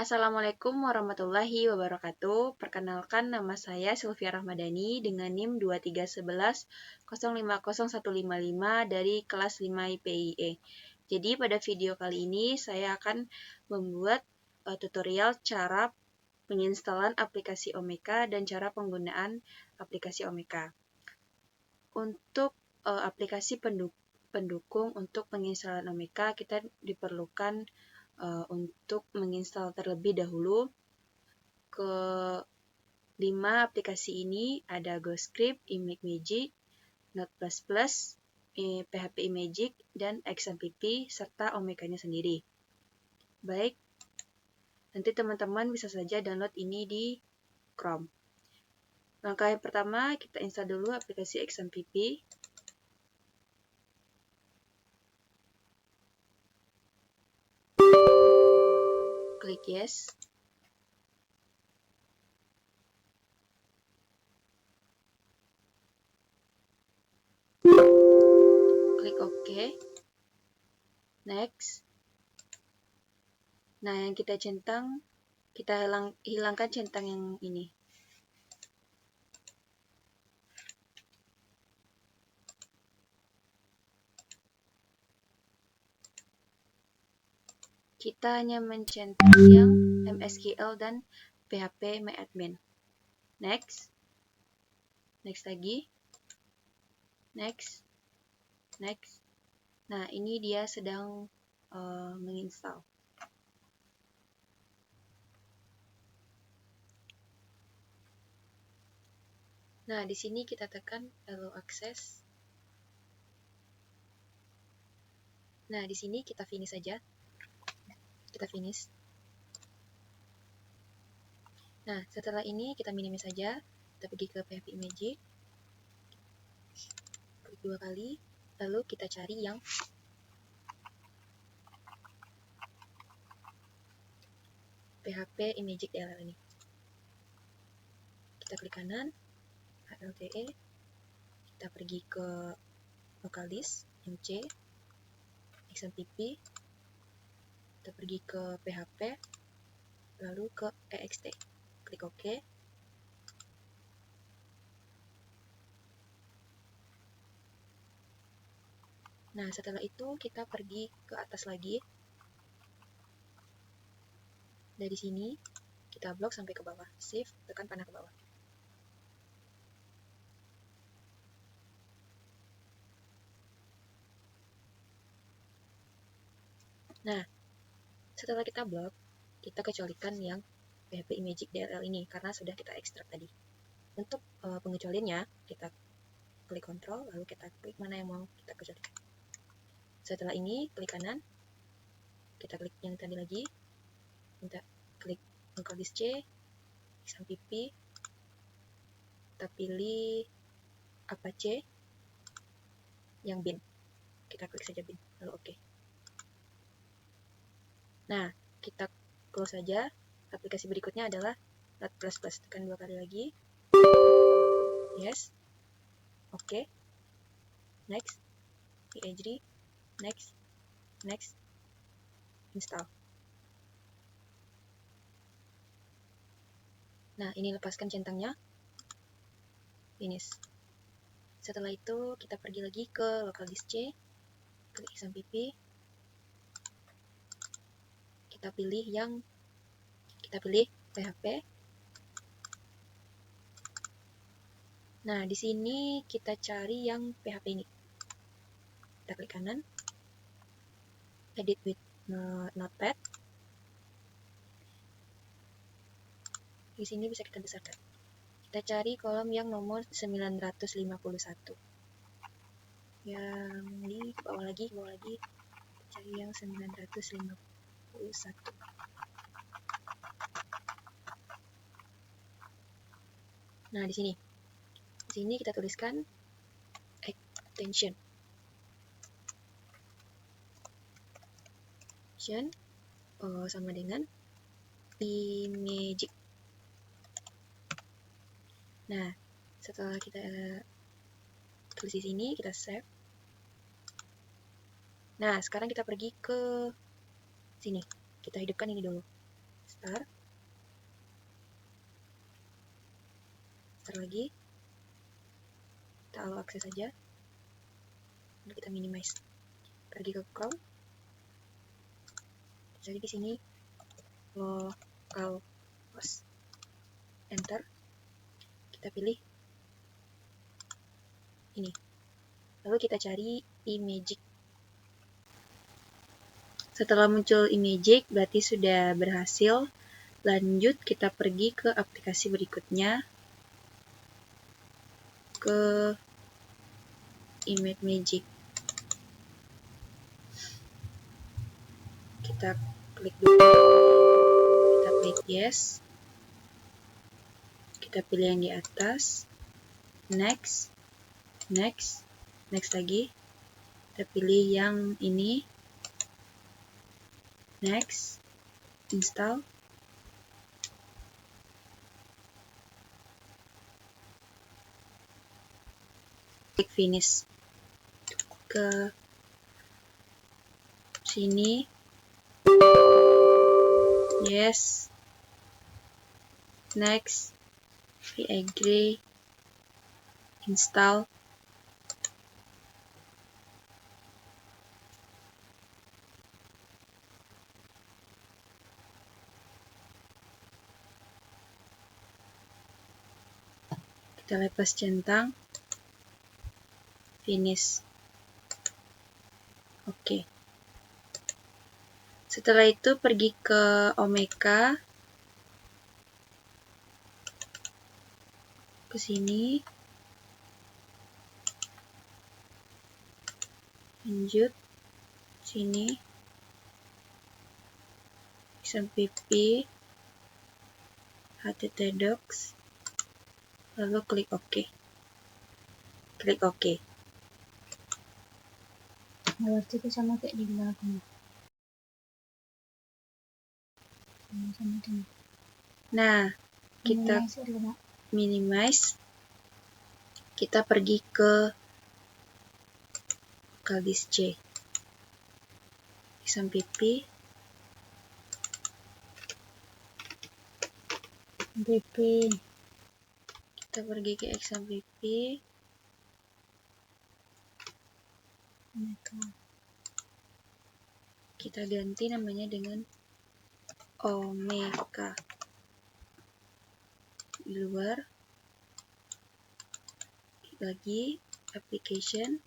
Assalamualaikum warahmatullahi wabarakatuh. Perkenalkan, nama saya Sylvia Rahmadani dengan NIM 2311050155 dari kelas 5 IPIE. Jadi pada video kali ini saya akan membuat tutorial cara penginstalan aplikasi Omeka dan cara penggunaan aplikasi Omeka. Untuk aplikasi pendukung untuk penginstalan Omeka, kita diperlukan untuk menginstal terlebih dahulu ke 5 aplikasi ini. Ada GoScript, ImageMagick, Node++, PHP Imagick, dan XMPP, serta Omeka-nya sendiri. Baik, nanti teman-teman bisa saja download ini di Chrome. Langkah yang pertama, kita install dulu aplikasi XMPP. Klik Yes. Klik OK. Next. Nah, yang kita centang, kita hilangkan centang yang ini. Kita hanya mencentang yang MSQL dan PHP MyAdmin. Next. Next lagi. Next. Next. Nah, ini dia sedang menginstal. Nah, di sini kita tekan Allow Access. Nah, di sini kita finish saja. Kita finish. Nah, setelah ini kita minimize saja. Kita pergi ke PHP Imagick. Klik 2 kali. Lalu kita cari yang PHP Imagick DLL ini. Kita klik kanan, HLTE. Kita pergi ke localdisk, MC, XMPP. Kita pergi ke PHP, lalu ke EXT. Klik OK. Nah, setelah itu kita pergi ke atas lagi. Dari sini, kita blok sampai ke bawah. Shift, tekan panah ke bawah. Nah, setelah kita blok, kita kecualikan yang PHP Imagick DLL ini, karena sudah kita ekstrak tadi. Untuk pengecualiannya, kita klik Ctrl, lalu kita klik mana yang mau kita kecualikan. Setelah ini, klik kanan, kita klik yang tadi lagi, kita klik localdisk C, XMPP, kita pilih Apache, yang bin, kita klik saja bin, lalu OK. Nah, kita close saja. Aplikasi berikutnya adalah Node++, tekan 2 kali lagi, yes, OK, next, PHP, next, next, install. Nah, ini lepaskan centangnya, finish. Setelah itu, kita pergi lagi ke localdisk C, klik XMPP, kita pilih PHP. Nah, di sini kita cari yang PHP ini. Kita klik kanan, edit with notepad. Di sini bisa kita besarkan. Kita cari kolom yang nomor 951. Yang di bawah lagi, cari yang 951. Nah, di sini kita tuliskan extension sama dengan Imagick. Nah, setelah kita tulis di sini, kita save. Nah, sekarang kita pergi ke sini. Kita hidupkan ini dulu. Start lagi, kita allow akses saja, lalu kita minimize, pergi ke Chrome, jadi di sini localhost, enter, kita pilih ini, lalu kita cari iMagick. Setelah muncul iMagick berarti sudah berhasil. Lanjut kita pergi ke aplikasi berikutnya, ke iMagick. Kita klik dulu, kita klik yes, kita pilih yang di atas, next, next, next lagi, kita pilih yang ini, next, install, klik finish, ke sini, yes, next, we agree, install, kita lepas centang, finish. Oke. Setelah itu pergi ke Omeka, ke sini, lanjut, sini, XMPP, HTTP-docs, lalu klik OK. Klik OK. Berarti itu sama kayak di belakang. Nah, kita minimize, kita pergi ke local disk C, XMPP, kita pergi ke XMPP, kita ganti namanya dengan Omeka. Di luar, lagi application,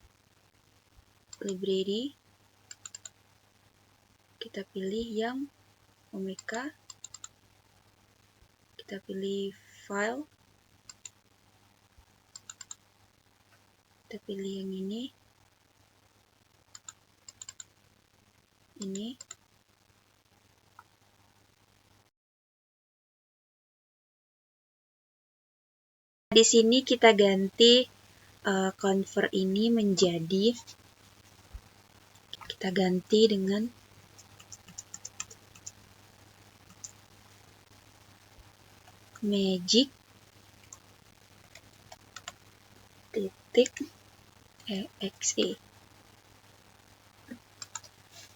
library, kita pilih yang Omeka, kita pilih file, kita pilih yang ini, di sini kita ganti convert ini menjadi, kita ganti dengan magick.exe.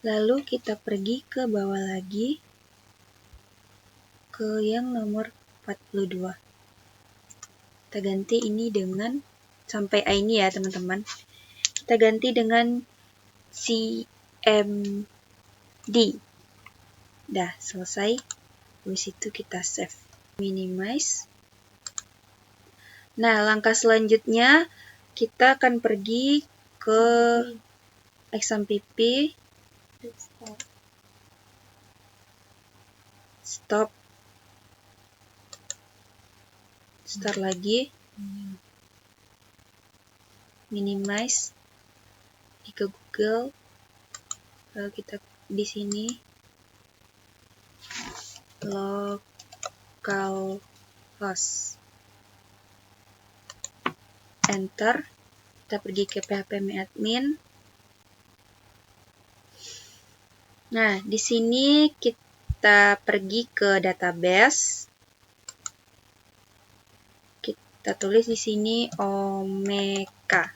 Lalu kita pergi ke bawah lagi ke yang nomor 42. Kita ganti ini dengan sampai ini ya teman-teman. Kita ganti dengan CMD. Dah selesai. Habis itu kita save. Minimize. Nah, langkah selanjutnya kita akan pergi ke XMPP. Stop. Start lagi. Minimize. Ke Google. Lalu kita di sini localhost. Enter. Kita pergi ke phpMyAdmin. Nah, di sini kita pergi ke database. Kita tulis di sini Omeka.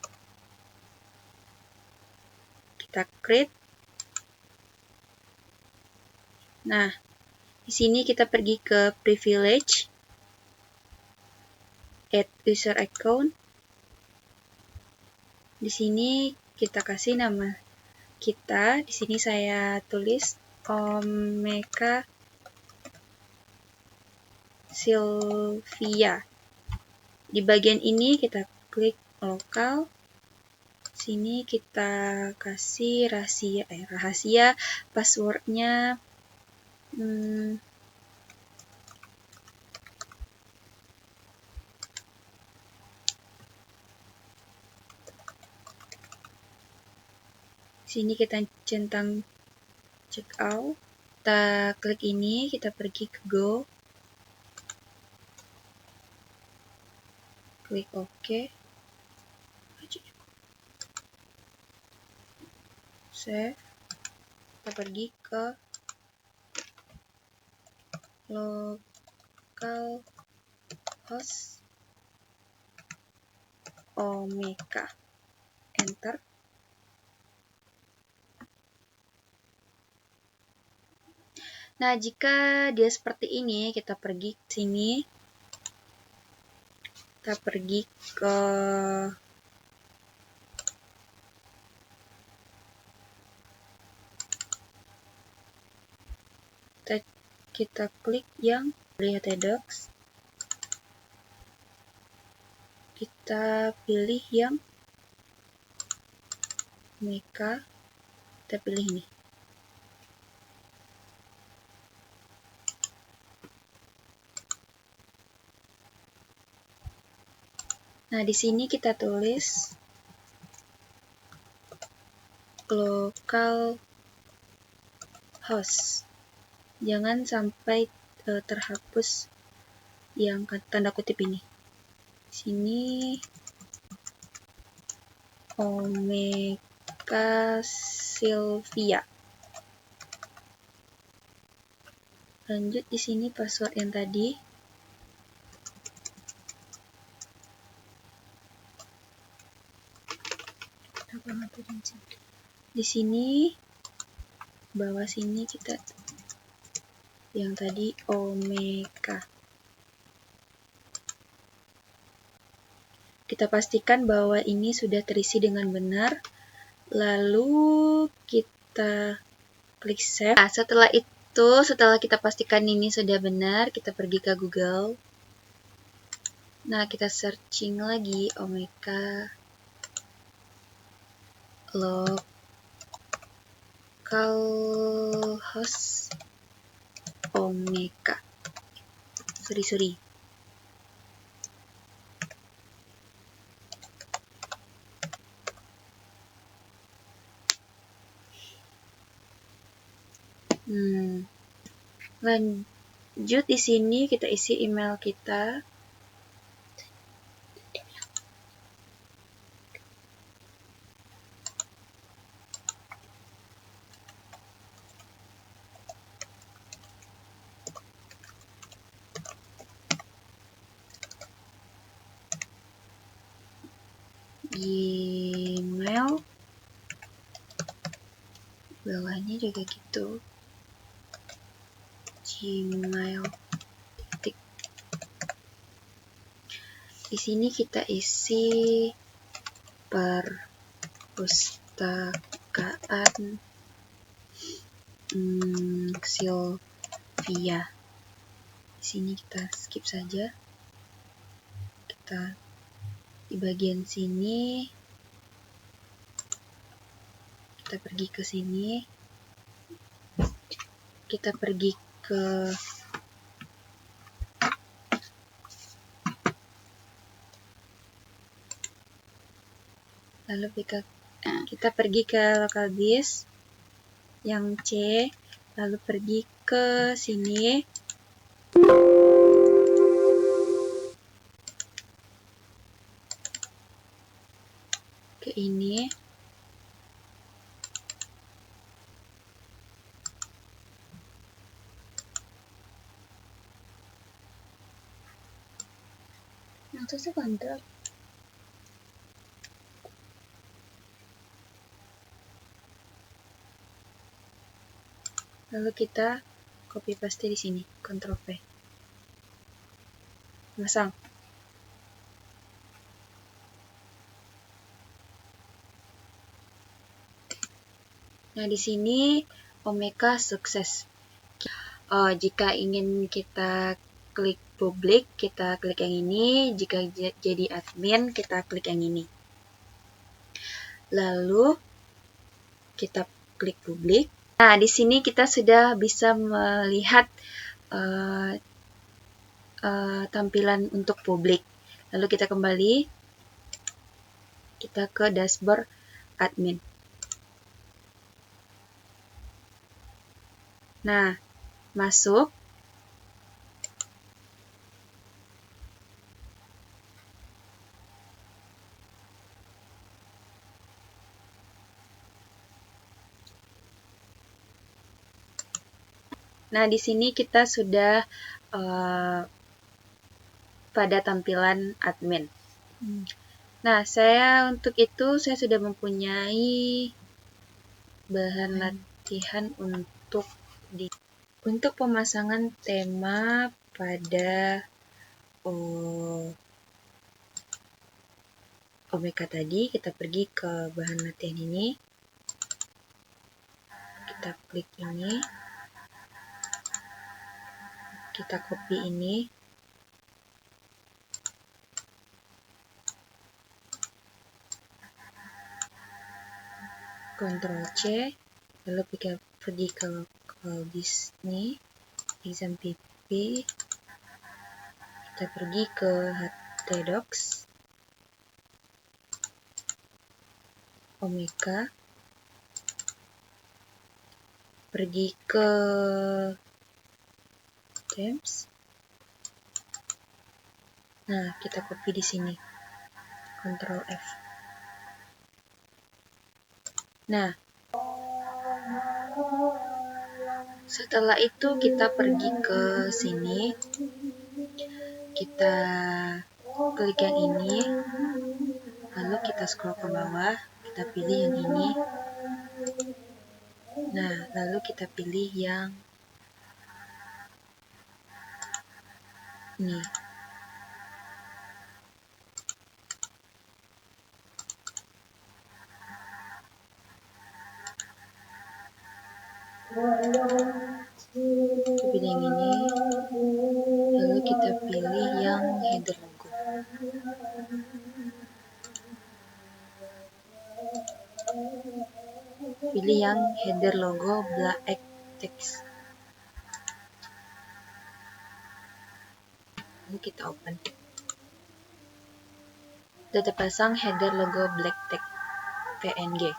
Kita create. Nah, Di sini kita pergi ke privilege, add user account. Di sini kita kasih nama kita. Di sini saya tulis Omeka Sylvia. Di bagian ini kita klik lokal. Sini kita kasih rahasia passwordnya. Sini kita centang check out. Kita klik ini, kita pergi ke go. Klik OK. Save. Kita pergi ke local host Omeka. Enter. Nah, jika dia seperti ini, kita pergi ke sini. Kita pergi ke kita klik yang lihat docs. Kita pilih yang Omeka. Kita pilih ini. Nah, di sini kita tulis local host. Jangan sampai terhapus yang tanda kutip ini. Sini Omeka Sylvia. Lanjut di sini password yang tadi. Di sini bawah sini kita yang tadi Omeka. Kita pastikan bahwa ini sudah terisi dengan benar. Lalu kita klik save. Nah, setelah kita pastikan ini sudah benar, kita pergi ke Google. Nah, kita searching lagi Omeka local host Omeka. Sorry. Lanjut di sini kita isi email kita. Gmail. Bawahnya juga gitu. Gmail. Di sini kita isi perpustakaan Sylvia. Di sini kita skip saja. Kita di bagian sini kita pergi ke sini. Kita pergi ke lalu kita pergi ke local disk yang C, lalu pergi ke sini. Ke ini. Maksudnya kontrol. Lalu kita copy paste di sini, Ctrl V. Masang. Nah, di sini Omeka sukses. Jika ingin kita klik publik, kita klik yang ini. Jika jadi admin, kita klik yang ini. Lalu kita klik publik. Nah, di sini kita sudah bisa melihat tampilan untuk publik. Lalu kita kembali, kita ke dashboard admin. Nah, masuk. Nah, di sini kita sudah pada tampilan admin. Nah, untuk itu saya sudah mempunyai bahan latihan untuk pemasangan tema pada Omeka tadi. Kita pergi ke bahan latihan ini. Kita klik ini. Kita copy ini. Ctrl C, lalu kita pergi ke Disney, exam PP, kita pergi ke htdocs, Omeka, pergi ke Themes. Nah, kita copy di sini, Ctrl F. Nah, setelah itu kita pergi ke sini, kita klik yang ini, lalu kita scroll ke bawah, kita pilih yang ini. Nah, lalu kita pilih yang ini. Kita pilih yang ini, lalu kita pilih yang header logo. Pilih yang header logo black text. Lalu kita open. Sudah terpasang header logo black text PNG.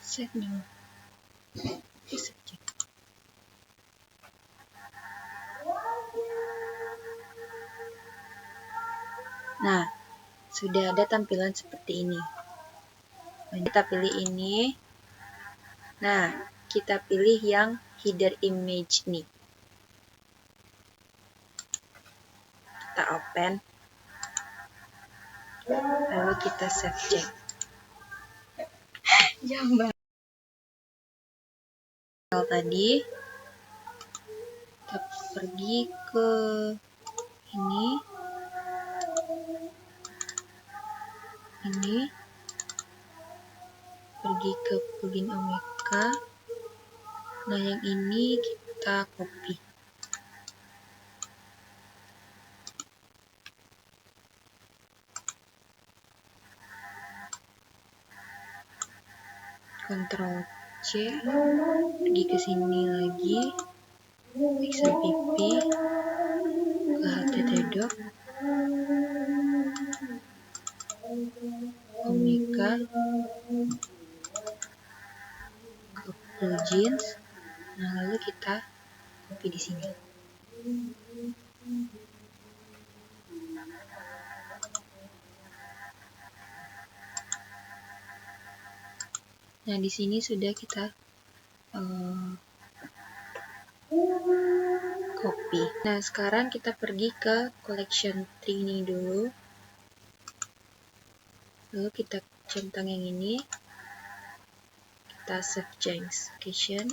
Save dulu. Nah, sudah ada tampilan seperti ini. Kita pilih ini. Nah, kita pilih yang header image nih. Kita open. Lalu kita save change. Tadi kita pergi ke ini, pergi ke plugin Omeka. Nah, yang ini kita copy. Ctrl C, pergi ke sini lagi, exam PP, ke htdocs, Omeka, ke plugins. Nah, lalu kita copy di sini. Nah, di sini sudah kita copy. Nah, sekarang kita pergi ke collection tree ini dulu. Lalu kita centang yang ini. Kita save change location.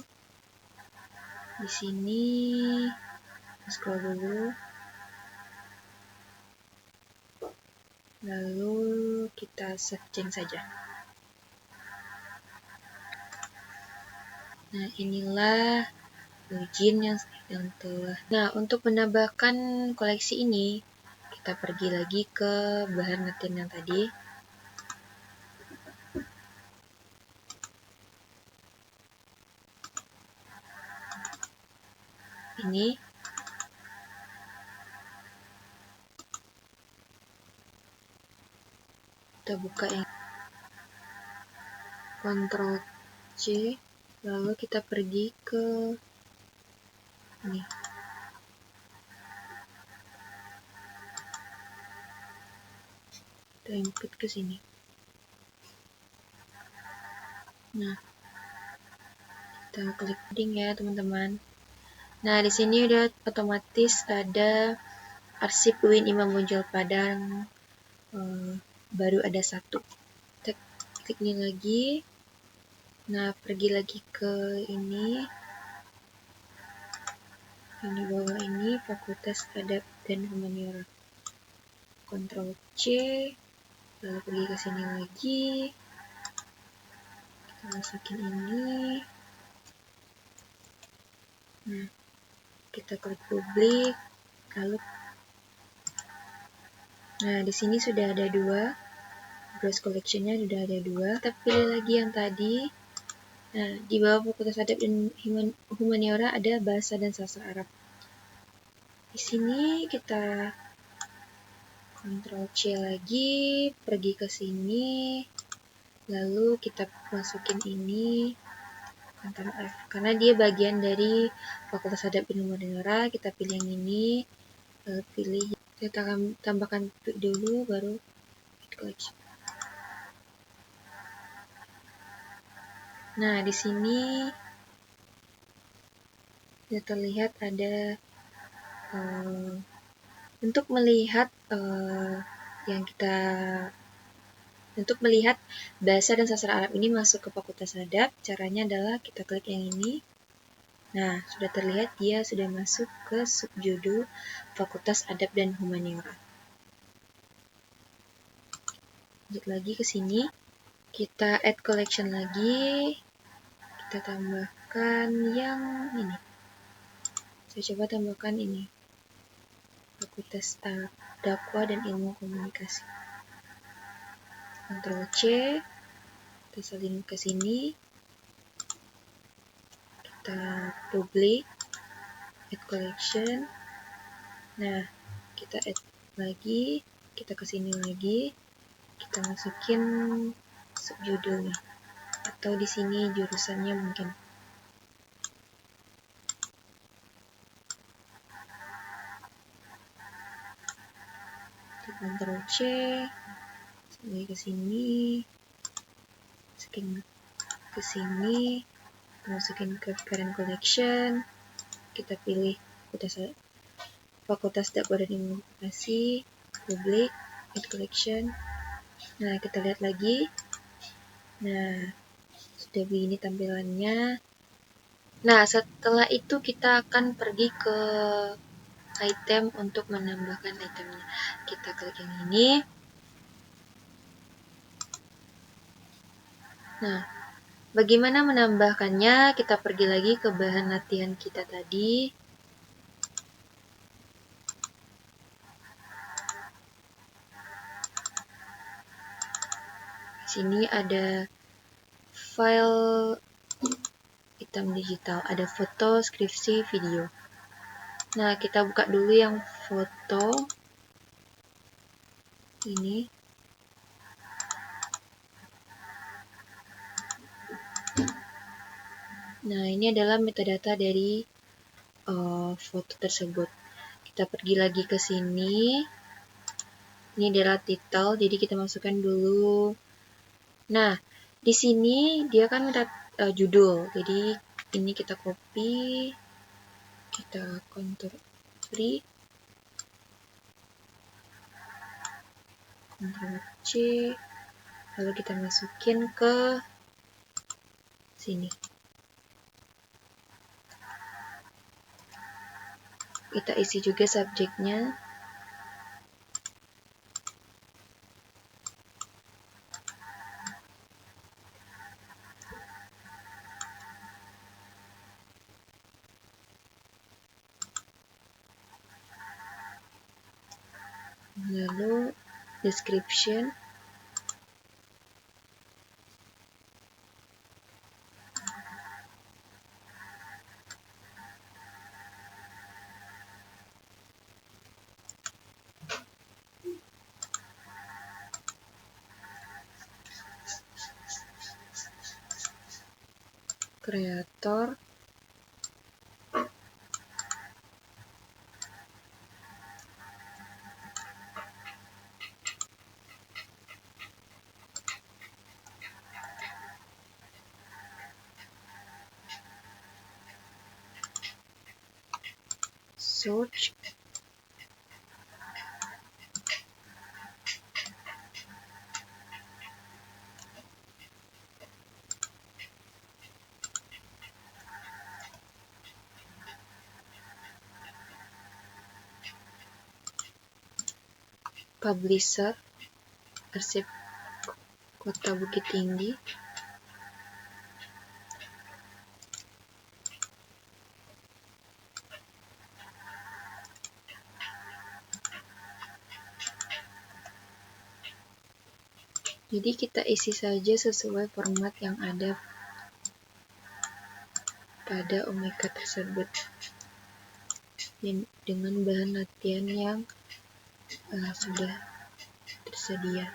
Di sini scroll dulu, lalu kita searching saja. Nah, inilah plugin yang telah. Nah, untuk menambahkan koleksi ini, kita pergi lagi ke bahan latihan yang tadi. Ini. Kita buka yang Ctrl C, lalu kita pergi ke ini. Kita input ke sini. Nah, kita klik heading ya, teman-teman. Nah, di sini udah otomatis ada arsip UIN Imam Bonjol Padang, baru ada 1. Kita klik ini lagi. Nah, pergi lagi ke ini bawah ini, Fakultas Adab dan Humaniora. Ctrl C, lalu pergi ke sini lagi. Kita masukin ini. Nah, kita klik publik, lalu nah, di sini sudah ada 2. Browse collection-nya sudah ada 2. Kita pilih lagi yang tadi. Nah, di bawah Fakultas Adab dan Humaniora ada Bahasa dan Sastra Arab. Di sini kita Ctrl C lagi, pergi ke sini, lalu kita masukin ini, Ctrl F. Karena dia bagian dari Fakultas Adab dan Humaniora, kita pilih yang ini, lalu pilih, kita tambahkan dulu, baru collection. Nah, di sini sudah terlihat ada untuk melihat bahasa dan sastra Arab ini masuk ke Fakultas Adab, caranya adalah kita klik yang ini. Nah, sudah terlihat dia sudah masuk ke subjudul Fakultas Adab dan Humaniora. Lanjut lagi ke sini, kita add collection lagi, kita tambahkan yang ini. Saya coba tambahkan ini, Fakultas Dakwah dan Ilmu Komunikasi. Ctrl C, kita salin ke sini, kita public, add collection. Nah, kita add lagi, kita ke sini lagi, kita masukin subjudulnya, atau di sini jurusannya mungkin. Ctrl C, lagi ke sini, ke sini, masukin ke current collection, kita pilih Fakultas Dakwah dan Ilmu Komunikasi, public, add collection. Nah, kita lihat lagi. Nah, sudah begini tampilannya. Nah, setelah itu kita akan pergi ke item untuk menambahkan itemnya. Kita klik yang ini. Nah, bagaimana menambahkannya? Kita pergi lagi ke bahan latihan kita tadi. Di sini ada file hitam digital, ada foto, skripsi, video. Nah, kita buka dulu yang foto ini. Nah, ini adalah metadata dari foto tersebut. Kita pergi lagi ke sini. Ini adalah title, jadi kita masukkan dulu. Nah, di sini dia kan judul, jadi ini kita copy, kita Ctrl C, lalu kita masukin ke sini. Kita isi juga subjeknya. Lalu description. Kreator. Search. Publisher. Arsip Kota Bukit Tinggi. Jadi kita isi saja sesuai format yang ada pada Omeka tersebut dengan bahan latihan yang sudah tersedia.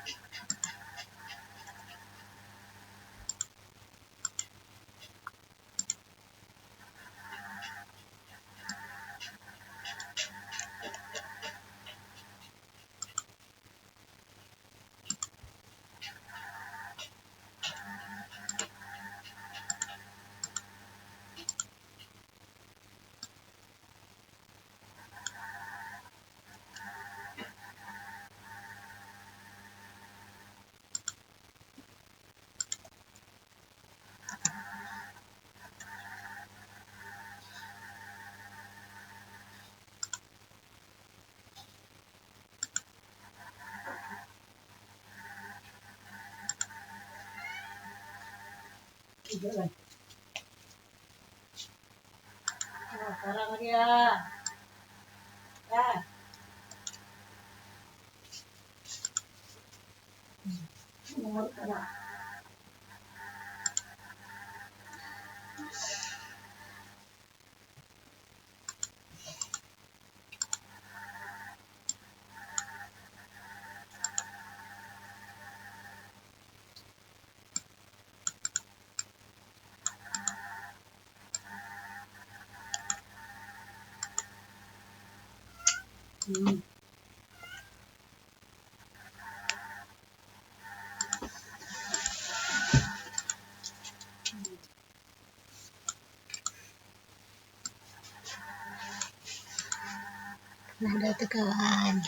Nada tegangan.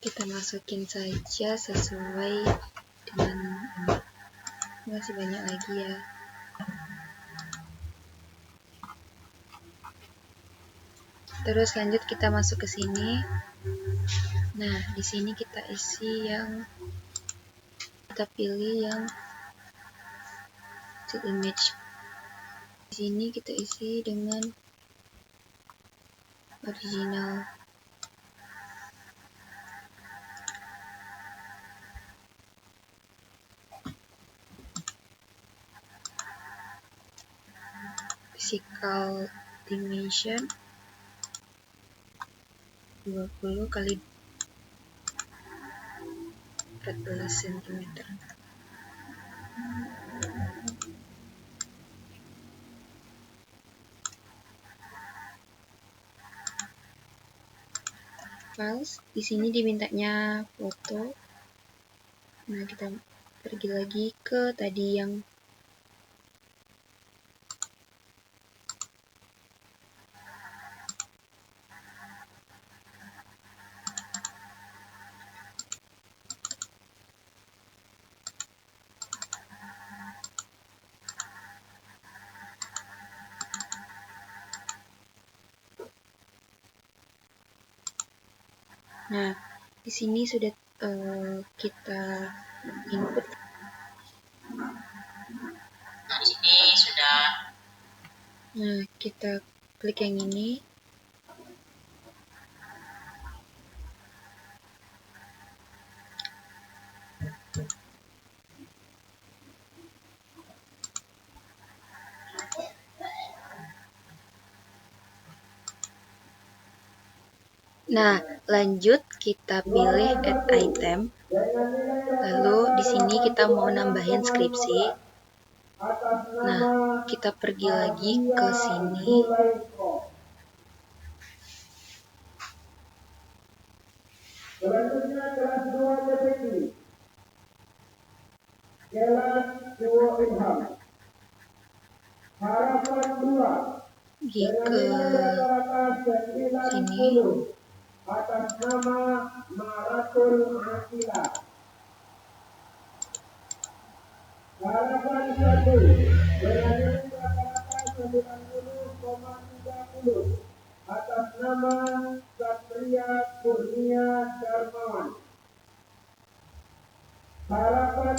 Kita masukin saja sesuai dengan ini. Masih banyak lagi ya. Terus lanjut kita masuk ke sini. Nah, di sini kita isi yang kita pilih yang still image. Di sini kita isi dengan original. Physical dimension 20 kali 14 cm. Files, di sini dimintanya foto. Nah, kita pergi lagi ke tadi yang Nah, di sini sudah kita input. Nah, di sini sudah. Nah, kita klik yang ini. Nah, lanjut kita pilih add item. Lalu di sini kita mau nambahin skripsi. Nah, kita pergi lagi ke sini. Selanjutnya kelas 2 TPQ. Kelas 2 Ilham. Harapan 2. Pergi ke sini. Atas nama Maratul Akila. Harapan 1. Dengan nilai rata-rata 90,30. Atas nama Satria Kurnia Darmawan. Harapan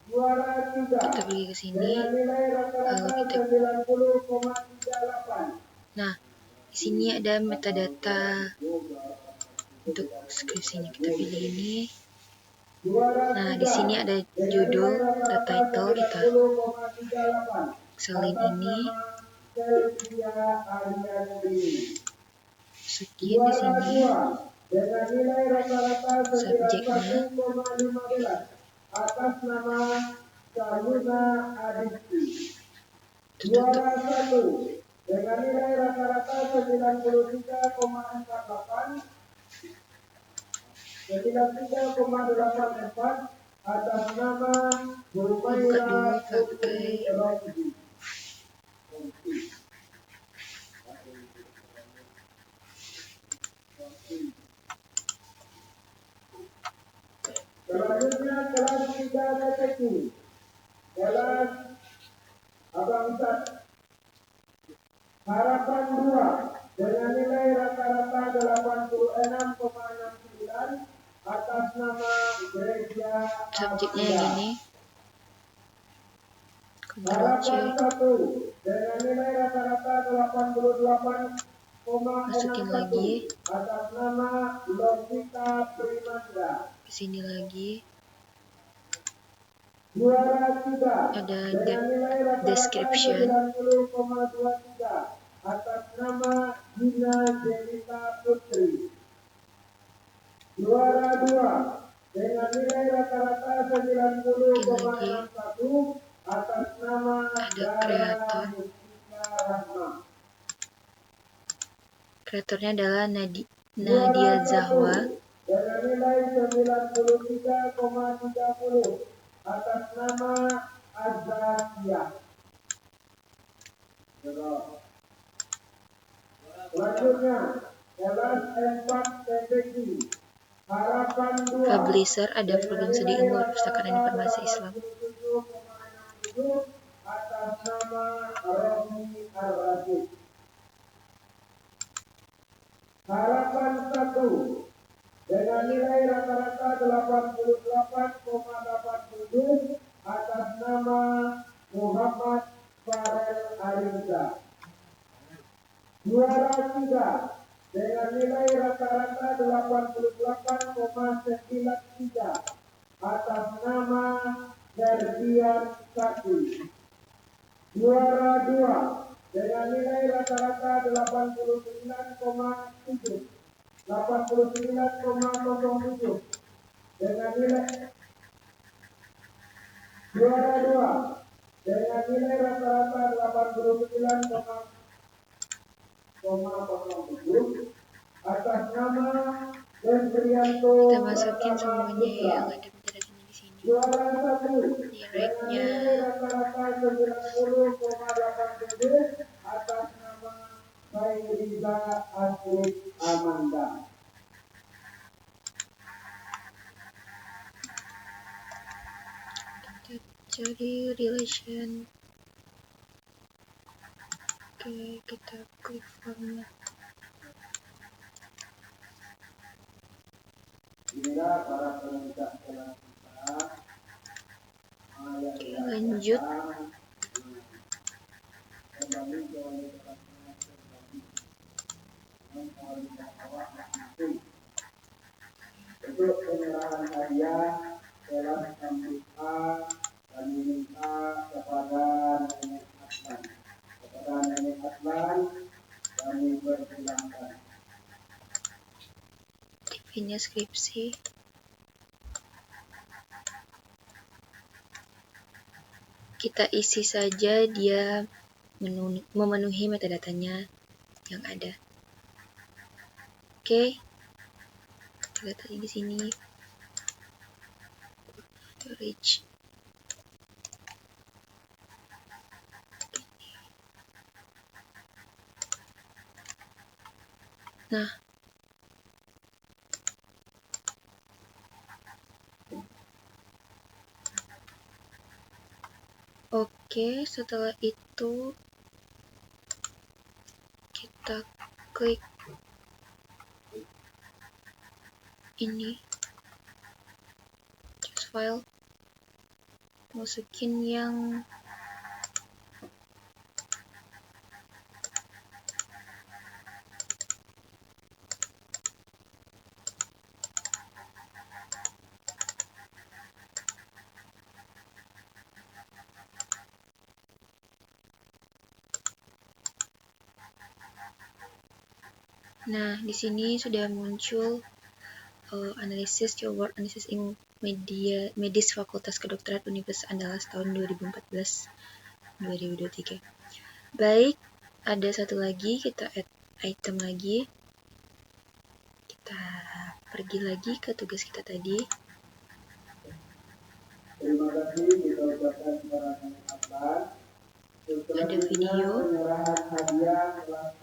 juara 3. Kita pergi ke sini. Lalu kita. Nah, di sini ada metadata untuk skripsinya. Kita pilih ini. Nah, di sini ada judul, ada title, kita selin ini. Masukin di sini subjeknya. Atas nama Saluna Aditi. Tutup. Juara 1 dengan nilai rata-rata 93,48 atas nama Humaira Putri Romzi. Selanjutnya kelas 3 TPQ. Kelas Abang Ustaz. Harapan 2 dengan nilai rata-rata 86,69 atas nama Gereja. Subjeknya yang ini. Harapan 1 dengan nilai rata-rata 88,61 Masukin lagi. atas nama Lovita Primanda. Kesini lagi. Juara 3 Ada dengan nilai rata-rata description. 90,23 atas nama Gina Jelita Putri. Juara 2 dengan nilai rata-rata 90,61 atas nama ada kreator. Kreatornya adalah Nadia Zahwa. Dengan nilai 93,30 atas nama Azakia. Selanjutnya, kelas 4 TPQ. Harapan 2. Publisher ada program studi ilmu perpustakaan dan informasi Islam. Atas nama Romi Ar-Rasyid. Harapan 1 dengan nilai rata-rata 88,87 atas nama Muhammad Farel Ariza. Juara 3 dengan nilai rata-rata 88,93 atas nama Herdian Sakti. Juara 2 dengan nilai rata-rata 89,07 dengan nilai. Juara 2 dengan nilai rata-rata 89,07 atas nama Hendrianto. Kita masukin semuanya yang ada metadata di sini. Juara 1 Direknya. rata-rata 90,87 atas nama Fairiza Asrid Amanda. Kita cari relation. Oke, kita klik format. Inilah para pemuda kelas kita. Oke, lanjut. Kembali ke untuk penyerahan hadiah kelas MBA kami minta kepada Nenek Aslan kami persilahkan. TV-nya skripsi. Kita isi saja dia memenuhi metadatanya yang ada. Oke. Kita lihat lagi di sini. Storage. Nah, oke, setelah itu kita klik ini, choose file, masukin yang nah, di sini sudah muncul analisis keyword analisis in medis Fakultas Kedokteran Universitas Andalas tahun 2014-2023. Baik, ada satu lagi, kita add item lagi. Kita pergi lagi ke tugas kita tadi. Terima kasih kita ucapkan kepada Nenek Aslan. Ada video. Penyerahan hadiah kelas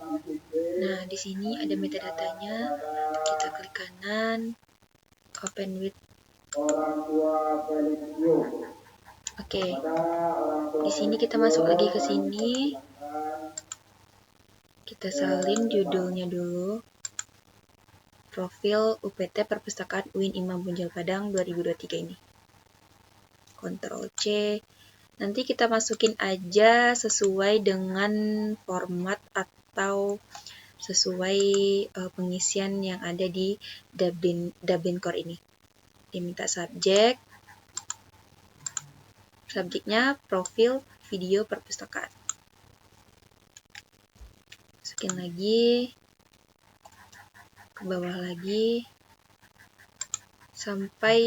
Nah, di sini ada metadatanya. Kita klik kanan, open with. orang tua Felixio. Oke. Di sini kita masuk lagi ke sini. Kita salin judulnya dulu. Profil UPT Perpustakaan UIN Imam Bonjol Padang 2023 ini. Ctrl C. Nanti kita masukin aja sesuai dengan format atau sesuai pengisian yang ada di Dublin Core ini. Diminta subjek. Subjeknya profil video perpustakaan. Masukin lagi. Ke bawah lagi. Sampai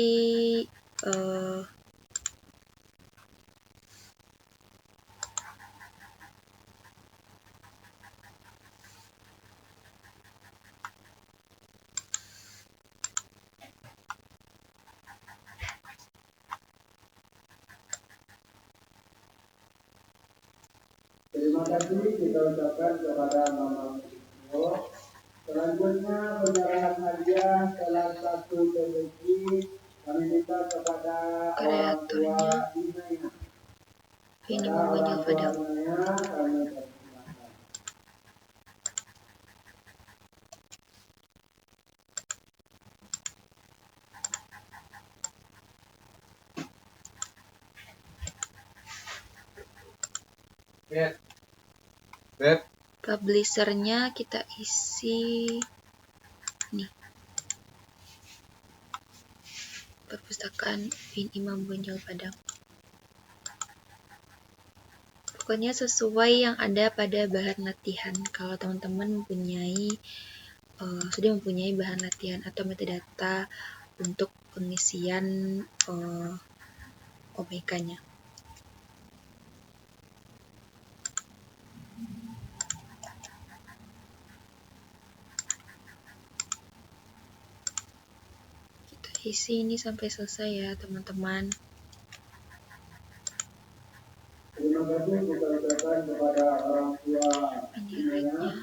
Terima kasih kita ucapkan kepada Mama Felixio. Selanjutnya penyerahan hadiah kelas 1 PBG kami minta kepada orang tua Inaya. UIN Imam Bonjol Padang. Kami persilahkan. Publishernya kita isi nih, Perpustakaan UIN Imam Bonjol Padang. Pokoknya sesuai yang ada pada bahan latihan. Kalau teman-teman sudah mempunyai bahan latihan atau metadata untuk pengisian OMK-nya. Kita isi ini sampai selesai ya teman-teman. Terima kasih kita ucapkan kepada orang tua Ini Inaya. like-nya.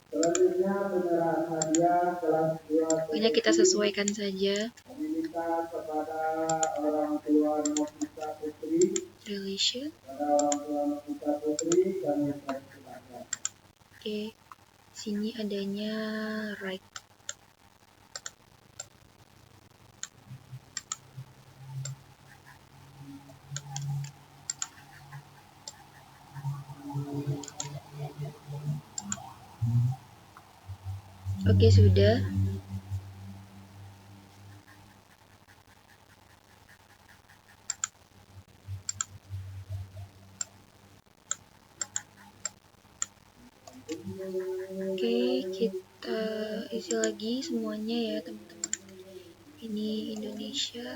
Selanjutnya penyerahan hadiah kelas 2 Pokoknya kita sesuaikan saja. kami minta kepada orang tua Novita Putri. Relation. Kepada orang tua Novita Putri kami persilahkan. Oke. Sini adanya right. Oke, sudah. Oke, kita isi lagi semuanya ya, teman-teman. Ini Indonesia.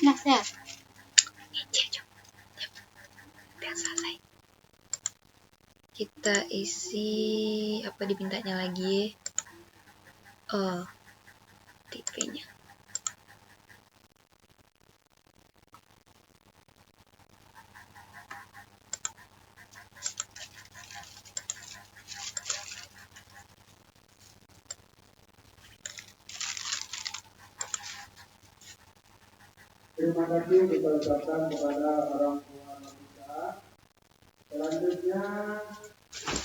Nah, saya. Selesai. Kita isi apa dimintanya lagi? Oh, tipe-nya. Terima kasih kita ucapkan kepada orang tua kita. Selanjutnya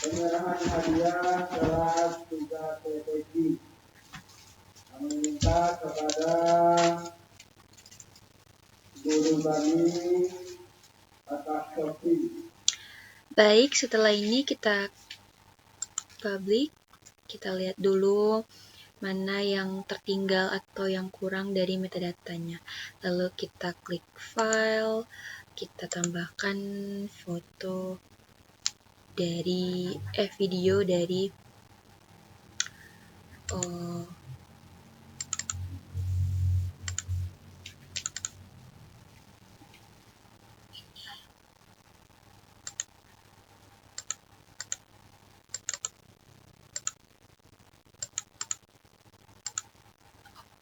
penyerahan hadiah kelas 3 TPQ. Kami minta kepada guru kami atas kopi. Baik, setelah ini kita publik. Kita lihat dulu mana yang tertinggal atau yang kurang dari metadatanya. Lalu kita klik file, kita tambahkan foto dari video dari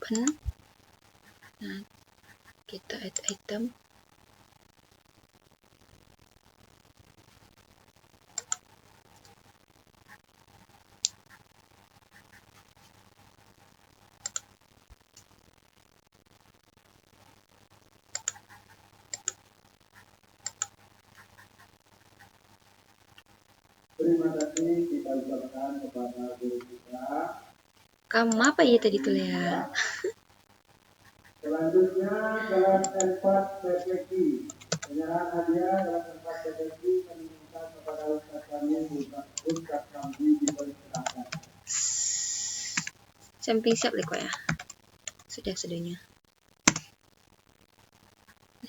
open. Nah, kita add item. Terima kasih kita ucapkan kepada guru kita. Kamu apa ya tadi tuh ya? Selanjutnya kelas 4 PPQ. Penyerahan hadiah kelas 4 PPQ kami minta kepada Ustaz kami Ustaz Ramzi dipersilakan. Samping siap kok ya. Sudah-sudahnya.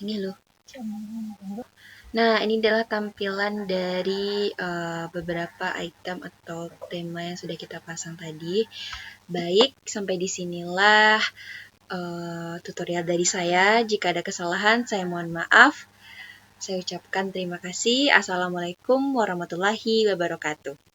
Ini loh. Nah, ini adalah tampilan dari beberapa item atau tema yang sudah kita pasang tadi. Baik, sampai disinilah tutorial dari saya. Jika ada kesalahan, saya mohon maaf. Saya ucapkan terima kasih. Assalamualaikum warahmatullahi wabarakatuh.